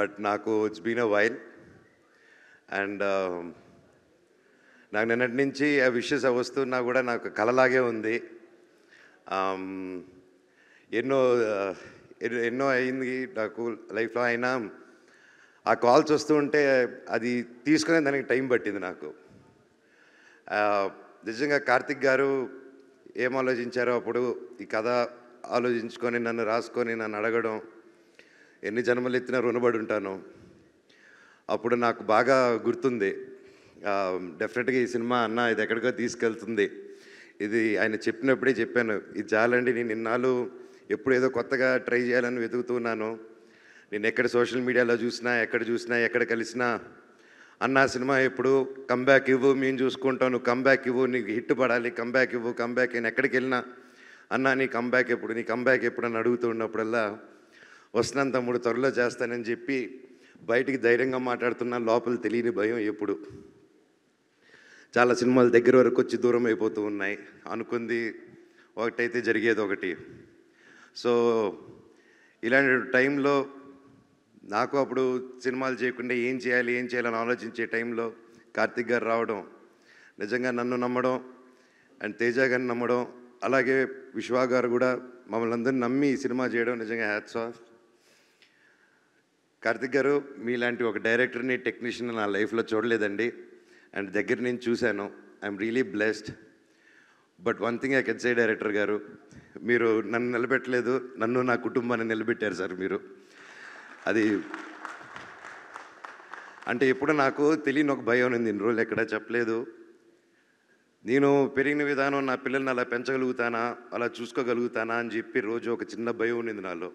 But నాకు it's been a while and నాకు నిన్నటి నుంచి ఆ విషెస్ వస్తున్నా కూడా నాకు కలలాగే ఉంది. ఎన్నో ఎన్నో అయింది నాకు లైఫ్లో. అయినా ఆ కాల్స్ వస్తూ ఉంటే అది తీసుకునే దానికి టైం పట్టింది నాకు. నిజంగా కార్తిక్ గారు ఏం ఆలోచించారో అప్పుడు ఈ కథ ఆలోచించుకొని నన్ను రాసుకొని నన్ను అడగడం, ఎన్ని జన్మలు ఎత్తినా రుణపడి ఉంటాను. అప్పుడు నాకు బాగా గుర్తుంది. డెఫినెట్గా ఈ సినిమా అన్న ఇది ఎక్కడికో తీసుకెళ్తుంది. ఇది ఆయన చెప్పినప్పుడే చెప్పాను, ఇది చాలండి, నేను ఇన్నాళ్ళు ఎప్పుడు ఏదో కొత్తగా ట్రై చేయాలని వెతుకుతున్నాను. నేను ఎక్కడ సోషల్ మీడియాలో చూసినా, ఎక్కడ కలిసినా అన్న సినిమా ఎప్పుడు కంబ్యాక్ ఇవ్వు, మేము చూసుకుంటాం, నువ్వు కంబ్యాక్ ఇవ్వు, నీకు హిట్ పడాలి, కంబ్యాక్ ఇవ్వు, కంబ్యాక్. నేను ఎక్కడికి వెళ్ళినా అన్న నీ కంబ్యాక్ ఎప్పుడు అని అడుగుతూ ఉన్నప్పుడల్లా వస్తున్నాను తమ్ముడు, త్వరలో చేస్తానని చెప్పి బయటికి ధైర్యంగా మాట్లాడుతున్నా. లోపల తెలియని భయం ఎప్పుడు. చాలా సినిమాలు దగ్గర వరకు వచ్చి దూరం అయిపోతూ ఉన్నాయి. అనుకుంది ఒకటైతే జరిగేది ఒకటి. సో ఇలాంటి టైంలో నాకు అప్పుడు సినిమాలు చేయకుండా ఏం చేయాలని ఆలోచించే టైంలో కార్తిక్ గారు రావడం, నిజంగా నన్ను నమ్మడం అండ్ తేజ గారిని నమ్మడం, అలాగే విశ్వా గారు కూడా మమ్మల్ని అందరినీ నమ్మి ఈ సినిమా చేయడం నిజంగా హ్యాట్స్ ఆఫ్. కార్తిక్ గారు మీలాంటి ఒక డైరెక్టర్ని, టెక్నీషియన్ నా లైఫ్లో చూడలేదండి. అండ్ దగ్గర నుంచి చూశాను. I'm really blessed. But one thing I can say director గారు, మీరు నన్ను నిలబెట్టలేదు, నన్ను నా కుటుంబాన్ని నిలబెట్టారు సార్ మీరు. అది అంటే ఎప్పుడు నాకు తెలియని ఒక భయం ఉంది, ఇన్ని రోజులు ఎక్కడ చెప్పలేదు. నేను పెరిగిన విధానం, నా పిల్లల్ని అలా పెంచగలుగుతానా, అలా చూసుకోగలుగుతానా అని చెప్పి రోజు ఒక చిన్న భయం ఉన్నింది నాలో.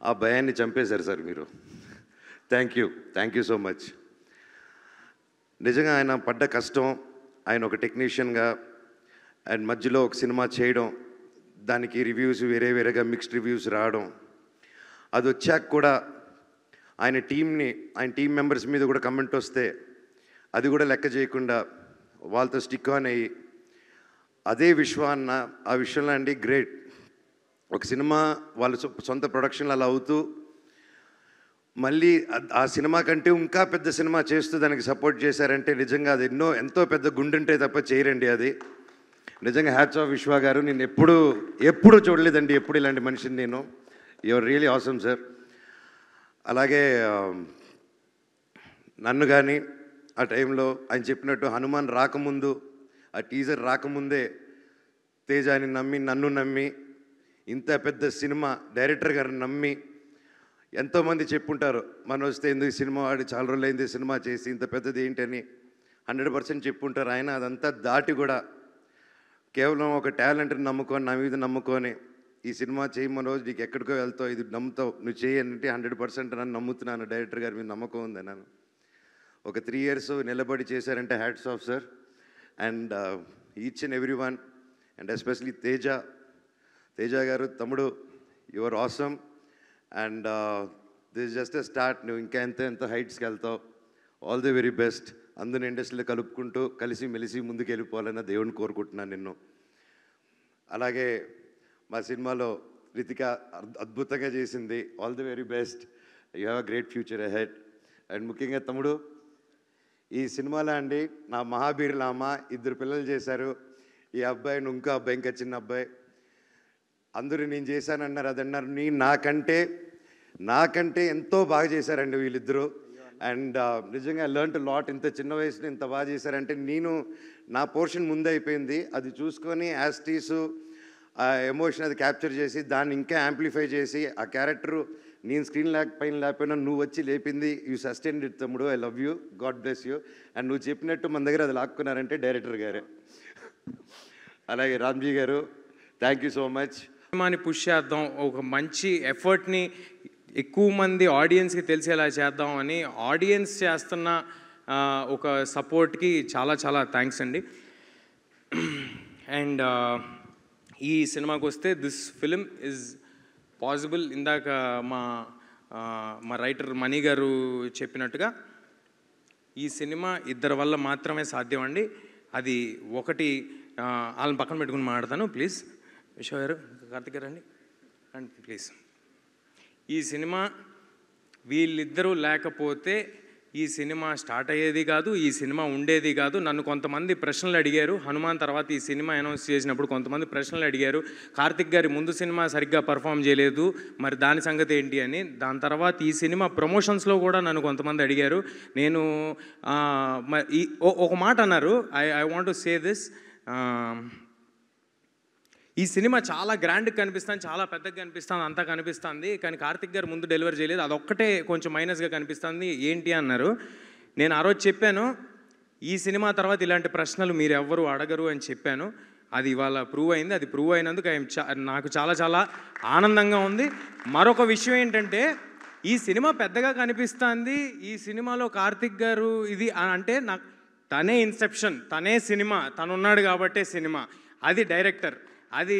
ఆ భయాన్ని చంపేశారు సార్ మీరు. Thank you so much. నిజంగా ఆయన పడ్డ కష్టం, ఆయన ఒక టెక్నీషియన్గా అండ్ మధ్యలో ఒక సినిమా చేయడం, దానికి రివ్యూస్ వేరేగా మిక్స్డ్ రివ్యూస్ రావడం, అది వచ్చాక కూడా ఆయన టీం మెంబర్స్ మీద కూడా కమెంట్ వస్తే అది కూడా లెక్క చేయకుండా వాళ్ళతో స్టిక్ ఆన్ అయ్యి, అదే విశ్వ అన్న ఆ విషయంలో అండి గ్రేట్. ఒక సినిమా వాళ్ళ సొంత ప్రొడక్షన్లు అలా అవుతూ మళ్ళీ ఆ సినిమా కంటే ఇంకా పెద్ద సినిమా చేస్తూ దానికి సపోర్ట్ చేశారంటే నిజంగా అది ఎంతో పెద్ద గుండెంటే తప్ప చేయరండి అది. నిజంగా హ్యాట్స్ ఆఫ్ విశ్వ గారు. నేను ఎప్పుడు చూడలేదండి ఎప్పుడు ఇలాంటి మనిషిని నేను. Your really awesome sir. అలాగే నన్ను కానీ ఆ టైంలో ఆయన చెప్పినట్టు హనుమాన్ రాకముందు, ఆ టీజర్ రాకముందే తేజాని నమ్మి, నన్ను నమ్మి, ఇంత పెద్ద సినిమా డైరెక్టర్ గారిని నమ్మి, ఎంతోమంది చెప్పుంటారు మనం వస్తే ఎందుకు సినిమా వాడి చాలా రోజులైంది సినిమా చేసి ఇంత పెద్దది ఏంటని 100% చెప్పుంటారు. ఆయన అదంతా దాటి కూడా కేవలం ఒక టాలెంట్ని నమ్ముకొని, నా మీద నమ్ముకొని ఈ సినిమా చేయమని రోజు నీకు ఎక్కడికో వెళ్తావు, ఇది నమ్ముతావు, నువ్వు చేయంటే 100% నన్ను నమ్ముతున్నాను, డైరెక్టర్ గారి మీద నమ్మకం ఉంది నన్ను. ఒక 3 years నిలబడి చేశారంటే hats off sir. And each and every one and especially Teja గారు, తమ్ముడు, your awesome. And this just a start. నువ్వు ఇంకా ఎంతో హైట్స్కి వెళ్తావు. All the very best. అందరిని ఇండస్ట్రీలో కలుపుకుంటూ కలిసి మెలిసి ముందుకు వెళ్ళిపోవాలన్న దేవుని కోరుకుంటున్నాను నిన్ను. అలాగే మా సినిమాలో రితిక అద్భుతంగా చేసింది. All the very best. You have a great future ahead. And ముఖ్యంగా తమ్ముడు, ఈ సినిమాలో అండి నా మహాబీరుల అమ్మ 2 పిల్లలు చేశారు. ఈ అబ్బాయి, ఇంకో అబ్బాయి, ఇంకా చిన్న అబ్బాయి. అందరూ నేను చేశానన్నారు, అదన్నారు. నాకంటే ఎంతో బాగా చేశారండి వీళ్ళిద్దరూ. అండ్ నిజంగా లెర్న్ టు లాట్. ఇంత చిన్న వయసులో ఇంత బాగా చేశారంటే నా పోర్షన్ ముందే అయిపోయింది. అది చూసుకొని యాస్టీసు ఆ ఎమోషన్ అది క్యాప్చర్ చేసి దాన్ని ఇంకా యాంప్లిఫై చేసి ఆ క్యారెక్టరు నేను స్క్రీన్ పైన లేకపోయినా నువ్వు వచ్చి లేపింది. యూ సస్టైన్డ్ ఇట్ తమ్ముడు. I love you, God bless you. And నువ్వు చెప్పినట్టు మన దగ్గర అది లాక్కున్నారంటే డైరెక్టర్ గారే. అలాగే రామ్జీ గారు, థ్యాంక్ యూ సో మచ్. సినిమాని పుష్ చేద్దాం, ఒక మంచి ఎఫర్ట్ని ఎక్కువ మంది ఆడియన్స్కి తెలిసేలా చేద్దాం అని ఆడియన్స్ చేస్తున్న ఒక సపోర్ట్కి చాలా థ్యాంక్స్ అండి. అండ్ ఈ సినిమాకి వస్తే దిస్ ఫిలిం ఈజ్ పాసిబుల్. ఇందాక మా రైటర్ మణి గారు చెప్పినట్టుగా ఈ సినిమా 2 వల్ల మాత్రమే సాధ్యం అండి. అది ఒకటి, వాళ్ళని పక్కన పెట్టుకుని మాట్లాడతాను ప్లీజ్. విశ్వ గారు, కార్తిక్ గారు అండి ప్లీజ్. ఈ సినిమా వీళ్ళిద్దరూ లేకపోతే ఈ సినిమా స్టార్ట్ అయ్యేది కాదు, ఈ సినిమా ఉండేది కాదు. నన్ను కొంతమంది ప్రశ్నలు అడిగారు. హనుమాన్ తర్వాత ఈ సినిమా అనౌన్స్ చేసినప్పుడు కొంతమంది ప్రశ్నలు అడిగారు. కార్తిక్ గారి ముందు సినిమా సరిగ్గా పర్ఫామ్ చేయలేదు, మరి దాని సంగతి ఏంటి అని. దాని తర్వాత ఈ సినిమా ప్రమోషన్స్లో కూడా నన్ను కొంతమంది అడిగారు. నేను ఒక మాట అన్నారు, I want to say this. ఈ సినిమా చాలా గ్రాండ్గా కనిపిస్తుంది, చాలా పెద్దగా కనిపిస్తుంది, అంతా కనిపిస్తుంది, కానీ కార్తిక్ గారు ముందు డెలివరీ చేయలేదు, అదొక్కటే కొంచెం మైనస్గా కనిపిస్తుంది ఏంటి అన్నారు. నేను ఆ రోజు చెప్పాను, ఈ సినిమా తర్వాత ఇలాంటి ప్రశ్నలు మీరు ఎవ్వరూ అడగరు అని చెప్పాను. అది ఇవాళ ప్రూవ్ అయింది. అది ప్రూవ్ అయినందుకు నాకు చాలా చాలా ఆనందంగా ఉంది. మరొక విషయం ఏంటంటే, ఈ సినిమా పెద్దగా కనిపిస్తుంది, ఈ సినిమాలో కార్తిక్ గారు ఇది అంటే నాకు తనే ఇన్సెప్షన్, తనే సినిమా, తనున్నాడు కాబట్టే సినిమా. అది డైరెక్టర్, అది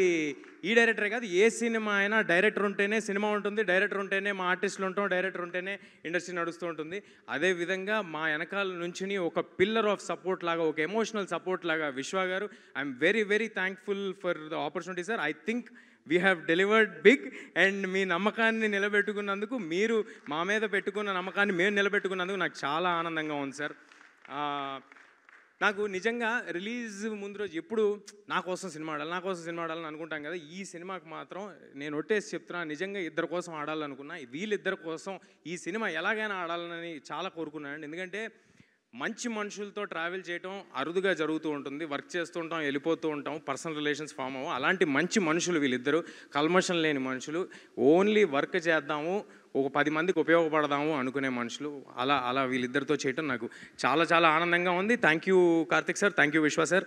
ఈ డైరెక్టరే కాదు, ఏ సినిమా అయినా డైరెక్టర్ ఉంటేనే సినిమా ఉంటుంది, డైరెక్టర్ ఉంటేనే మా ఆర్టిస్టులు ఉంటాం, డైరెక్టర్ ఉంటేనే ఇండస్ట్రీ నడుస్తూ ఉంటుంది. అదేవిధంగా మా వెనకాల నుంచి ఒక పిల్లర్ ఆఫ్ సపోర్ట్ లాగా, ఒక ఎమోషనల్ సపోర్ట్ లాగా విశ్వ గారు, I'm very very thankful for the opportunity sir. I think we have delivered big. And మీ నమ్మకాన్ని నిలబెట్టుకున్నందుకు, మీరు మా మీద పెట్టుకున్న నమ్మకాన్ని మేము నిలబెట్టుకున్నందుకు నాకు చాలా ఆనందంగా ఉంది సార్. నాకు నిజంగా రిలీజ్ ముందు రోజు ఎప్పుడు నా కోసం సినిమా ఆడాలని అనుకుంటాం కదా. ఈ సినిమాకి మాత్రం నేను ఒట్టేసి చెప్తున్నా, నిజంగా ఇద్దరి కోసం ఆడాలనుకున్నా. వీళ్ళిద్దరి కోసం ఈ సినిమా ఎలాగైనా ఆడాలని చాలా కోరుకున్నాను. ఎందుకంటే మంచి మనుషులతో ట్రావెల్ చేయటం అరుదుగా జరుగుతూ ఉంటుంది. వర్క్ చేస్తూ ఉంటాం, వెళ్ళిపోతూ ఉంటాం, పర్సనల్ రిలేషన్స్ ఫామ్ అవ్వం. అలాంటి మంచి మనుషులు వీళ్ళిద్దరూ, కల్మషం లేని మనుషులు, ఓన్లీ వర్క్ చేద్దాము, ఒక 10 మందికి ఉపయోగపడదాము అనుకునే మనుషులు. అలా వీళ్ళిద్దరితో చేయటం నాకు చాలా చాలా ఆనందంగా ఉంది. Thank you Karthik sir, thank you Vishwa sir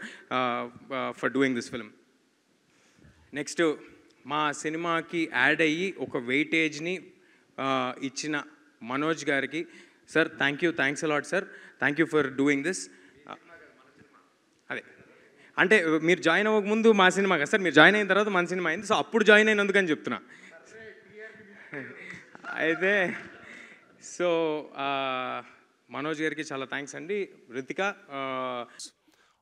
for doing this film. Next, మా సినిమాకి యాడ్ అయ్యి ఒక వెయిటేజ్ని ఇచ్చిన మనోజ్ గారికి, sir thanks a lot sir, thank you for doing this. అదే అంటే మీరు జాయిన్ అవ్వక ముందు మా సినిమా కదా సార్, మీరు జాయిన్ అయిన తర్వాత మన సినిమా అయింది, సో అప్పుడు జాయిన్ అయినందుకని చెప్తున్నా. అయితే సో మనోజ్ గారికి చాలా థ్యాంక్స్ అండి. రితిక,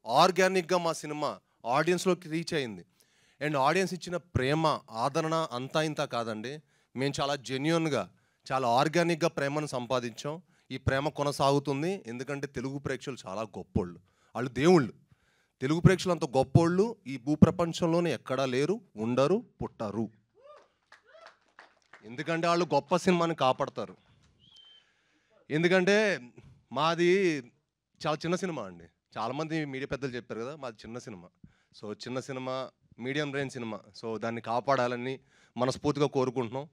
ఆర్గానిక్గా మా సినిమా ఆడియన్స్లోకి రీచ్ అయింది. అండ్ ఆడియన్స్ ఇచ్చిన ప్రేమ, ఆదరణ అంతా ఇంత కాదండి. మేము చాలా జెన్యున్గా, చాలా ఆర్గానిక్గా ప్రేమను సంపాదించాం. ఈ ప్రేమ కొనసాగుతుంది. ఎందుకంటే తెలుగు ప్రేక్షకులు చాలా గొప్పోళ్ళు, వాళ్ళు దేవుళ్ళు. తెలుగు ప్రేక్షకులు అంత గొప్పోళ్ళు ఈ భూప్రపంచంలోనే ఎక్కడా లేరు, ఉండరు, పుట్టరు. ఎందుకంటే వాళ్ళు గొప్ప సినిమాని కాపాడతారు. ఎందుకంటే మాది చాలా చిన్న సినిమా అండి. చాలామంది మీడియా పెద్దలు చెప్పారు కదా, మాది చిన్న సినిమా. సో చిన్న cinema, medium range cinema. So దాన్ని కాపాడాలని మనస్ఫూర్తిగా కోరుకుంటున్నాం.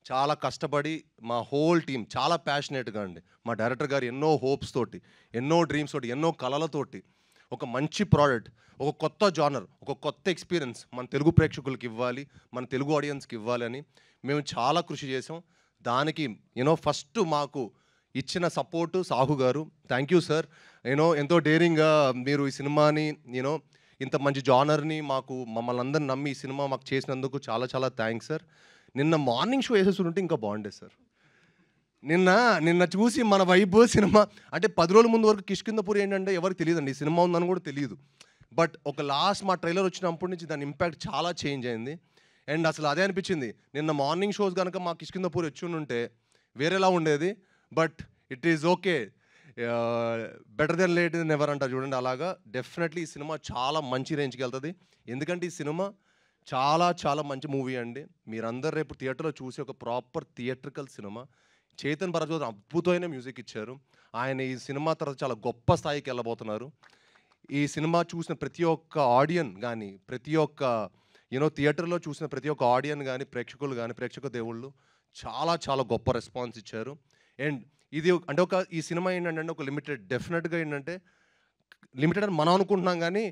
చాలా కష్టపడి మా హోల్ టీం చాలా ప్యాషనేట్గా అండి. మా డైరెక్టర్ గారు ఎన్నో హోప్స్ తోటి, ఎన్నో డ్రీమ్స్ తోటి, ఎన్నో కళలతోటి ఒక మంచి ప్రోడక్ట్, ఒక కొత్త జానర్, ఒక కొత్త ఎక్స్పీరియన్స్ మన తెలుగు ప్రేక్షకులకి ఇవ్వాలి, మన తెలుగు ఆడియన్స్కి ఇవ్వాలి అని మేము చాలా కృషి చేసాం. దానికి ఫస్ట్ మాకు ఇచ్చిన సపోర్టు సాహు గారు. Thank you sir. ఎంతో డేరింగ్గా మీరు ఈ సినిమాని ఇంత మంచి జానర్ని మమ్మల్ని అందరిని నమ్మి ఈ సినిమా మాకు చేసినందుకు చాలా చాలా థ్యాంక్స్ సార్. నిన్న మార్నింగ్ షో వేసేసి ఉంటే ఇంకా బాగుండేది సార్. నిన్న చూసి మన వైబ్ సినిమా అంటే 10 రోజుల ముందు వరకు కిష్కిందపూర్ ఏంటంటే ఎవరికి తెలియదండి, ఈ సినిమా ఉందని కూడా తెలియదు. బట్ ఒక లాస్ట్ మా ట్రైలర్ వచ్చినప్పటి నుంచి దాని ఇంపాక్ట్ చాలా చేంజ్ అయింది. అండ్ అసలు అదే అనిపించింది, నిన్న మార్నింగ్ షోస్ కనుక మా కిష్కిందపూర్ వచ్చి ఉంటే వేరేలా ఉండేది. But it is okay, better than late than ever అంటారు చూడండి. అలాగా డెఫినెట్లీ ఈ సినిమా చాలా మంచి రేంజ్కి వెళ్తుంది. ఎందుకంటే ఈ సినిమా చాలా చాలా మంచి మూవీ అండి. మీరందరూ రేపు థియేటర్లో చూసి ఒక proper theatrical cinema. Chetan Bharadwaj అద్భుతమైన మ్యూజిక్ ఇచ్చారు. ఆయన ఈ సినిమా తర్వాత చాలా గొప్ప స్థాయికి వెళ్ళబోతున్నారు. ఈ సినిమా చూసిన ప్రతి ఒక్క ఆడియన్ కానీ, ప్రతి ఒక్క థియేటర్లో చూసిన ప్రతి ఒక్క ఆడియన్ కానీ, ప్రేక్షకులు కానీ, ప్రేక్షక దేవుళ్ళు చాలా చాలా గొప్ప రెస్పాన్స్ ఇచ్చారు. అండ్ ఇది అంటే ఈ సినిమా ఏంటంటే ఒక లిమిటెడ్, డెఫినెట్గా ఏంటంటే లిమిటెడ్ అని మనం అనుకుంటున్నాం కానీ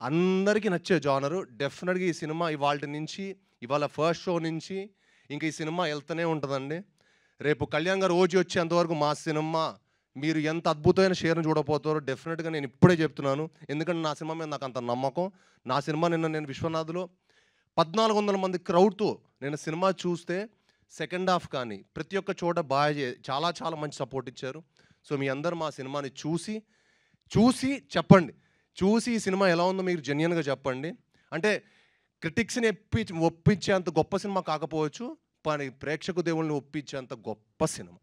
అందరికీ నచ్చే జానరు. డెఫినెట్గా ఈ సినిమా ఇవాళ ఫస్ట్ షో నుంచి ఇంకా ఈ సినిమా వెళ్తూనే ఉంటుందండి. రేపు కళ్యాణ్ గారు ఓజీ వచ్చేంతవరకు మా సినిమా మీరు ఎంత అద్భుతమైన షేర్ని చూడబోతారో డెఫినెట్గా నేను ఇప్పుడే చెప్తున్నాను. ఎందుకంటే నా సినిమా మీద నాకు అంత నమ్మకం. నా సినిమా నేను విశ్వనాథ్లో 1400 మంది క్రౌడ్తో నేను సినిమా చూస్తే సెకండ్ హాఫ్ కానీ ప్రతి ఒక్క చోట చాలా చాలా మంచి సపోర్ట్ ఇచ్చారు. సో మీ అందరూ మా సినిమాని చూసి చెప్పండి. చూసి ఈ సినిమా ఎలా ఉందో మీరు జెన్యున్గా చెప్పండి. అంటే క్రిటిక్స్ని ఒప్పించేంత గొప్ప సినిమా కాకపోవచ్చు, కానీ ప్రేక్షక దేవుళ్ళని ఒప్పించేంత గొప్ప సినిమా.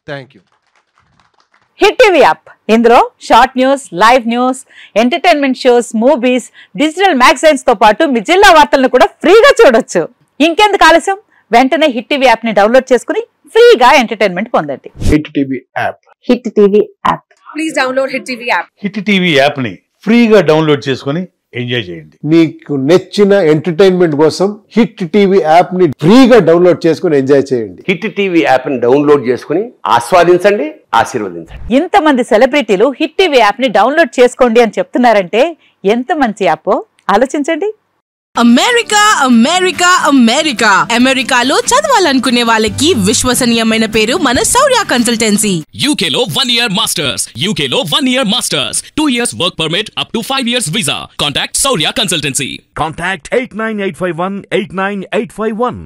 Thank you. Hit TV app, ఇందులో short news, live news, entertainment shows, movies, digital magazines తో పాటు మీ జిల్లా వార్తలను కూడా ఫ్రీగా చూడొచ్చు. ఇంకెందుకు ఆలస్యం, వెంటనే హిట్ టీవీ యాప్ ని డౌన్లోడ్ చేసుకుని ఫ్రీగా ఎంటర్టైన్మెంట్ పొందండి. Hit TV app. Hit TV app. Please download hit TV app. Hit TV యాప్ని ఫ్రీగా డౌన్లోడ్ చేసుకొని ఎంజాయ్ చేయండి. మీకు నచ్చిన ఎంటర్టైన్మెంట్ కోసం హిట్ టీవీ యాప్ ని ఫ్రీగా డౌన్లోడ్ చేసుకుని ఎంజాయ్ చేయండి. హిట్ టీవీ యాప్ ని డౌన్లోడ్ చేసుకుని ఆస్వాదించండి, ఆశీర్వదించండి. ఇంతమంది సెలబ్రిటీలు హిట్ టీవీ యాప్ ని డౌన్లోడ్ చేసుకోండి అని చెప్తున్నారంటే ఎంత మంచి యాప్ ఆలోచించండి. అమెరికా అమెరికా అమెరికా అమెరికాలో చదవాలనుకునే వాళ్ళకి విశ్వసనీయమైన పేరు మన శౌర్య కన్సల్టెన్సీ. UK లో 1 year masters, UK లో 1 year masters, 2 years work permit up to 5 years visa. Contact Saurya Consultancy. Contact 89851 89851.